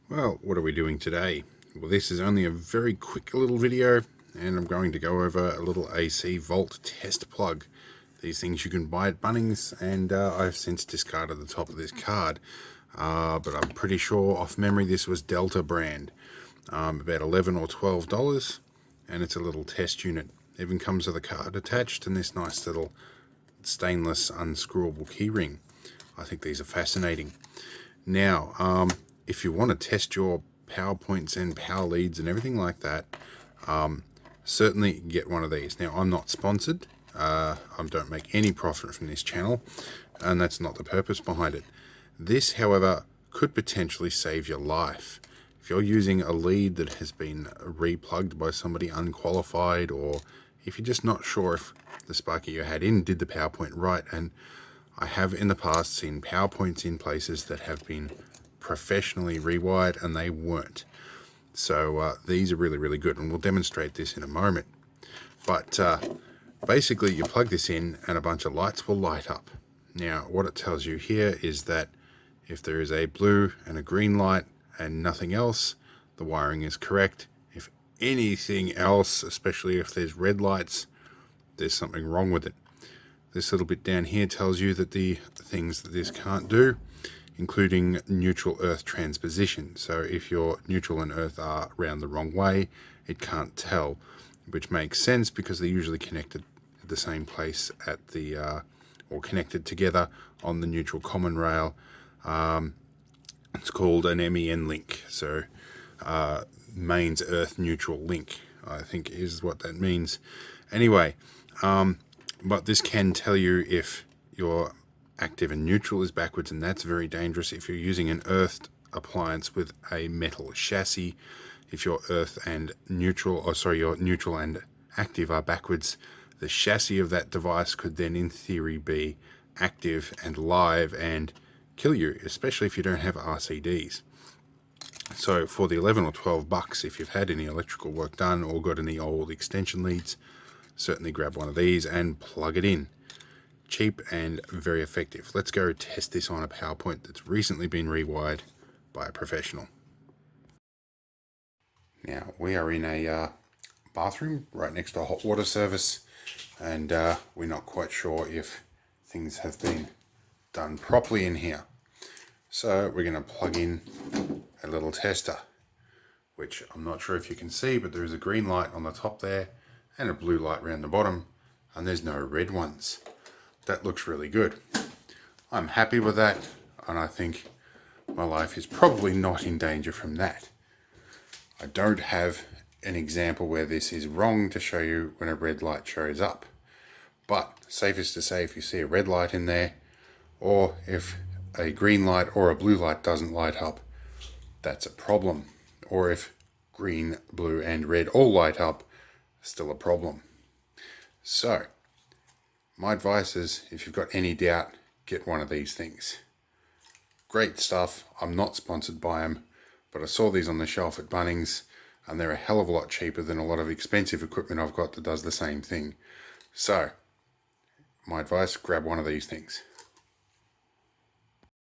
Well, what are we doing today? Well, this is only a very quick little video, and I'm going to go over a little AC volt test plug. These things you can buy at Bunnings, and I've since discarded the top of this card. But I'm pretty sure off memory this was Delta brand. About $11 or $12, and it's a little test unit. Even comes with a card attached and this nice little stainless unscrewable key ring. I think these are fascinating. Now, if you want to test your power points and power leads and everything like that, certainly get one of these. Now, I'm not sponsored. I don't make any profit from this channel, and that's not the purpose behind it. This, however, could potentially save your life. If you're using a lead that has been replugged by somebody unqualified, or if you're just not sure if the sparky you had in did the power point right, and I have in the past seen power points in places that have been professionally rewired and they weren't. So these are really, really good, and we'll demonstrate this in a moment. But basically you plug this in and a bunch of lights will light up. Now what it tells you here is that if there is a blue and a green light and nothing else, the wiring is correct. If anything else, especially if there's red lights, there's something wrong with it. This little bit down here tells you that the things that this can't do, including neutral earth transposition. So if your neutral and earth are round the wrong way, it can't tell, which makes sense because they're usually connected at the same place at the, or connected together on the neutral common rail. It's called an MEN link. So mains earth neutral link, I think is what that means. Anyway, but this can tell you if your active and neutral is backwards, and that's very dangerous if you're using an earthed appliance with a metal chassis. If your earth and neutral, or sorry, your neutral and active are backwards, the chassis of that device could then in theory be active and live and kill you, especially if you don't have RCDs. So for the 11 or 12 bucks, if you've had any electrical work done or got any old extension leads, certainly grab one of these and plug it in. Cheap and very effective. Let's go test this on a power point that's recently been rewired by a professional. Now we are in a bathroom right next to a hot water service, and we're not quite sure if things have been done properly in here. So we're going to plug in a little tester, which I'm not sure if you can see, but there is a green light on the top there and a blue light around the bottom, and there's no red ones. That looks really good. I'm happy with that, and I think my life is probably not in danger from that. I don't have an example where this is wrong to show you when a red light shows up, but safest to say, if you see a red light in there, or if a green light or a blue light doesn't light up, that's a problem. Or if green, blue and red all light up, still a problem. So my advice is, if you've got any doubt, get one of these things. Great stuff. I'm not sponsored by them, but I saw these on the shelf at Bunnings, and they're a hell of a lot cheaper than a lot of expensive equipment I've got that does the same thing. So my advice, grab one of these things.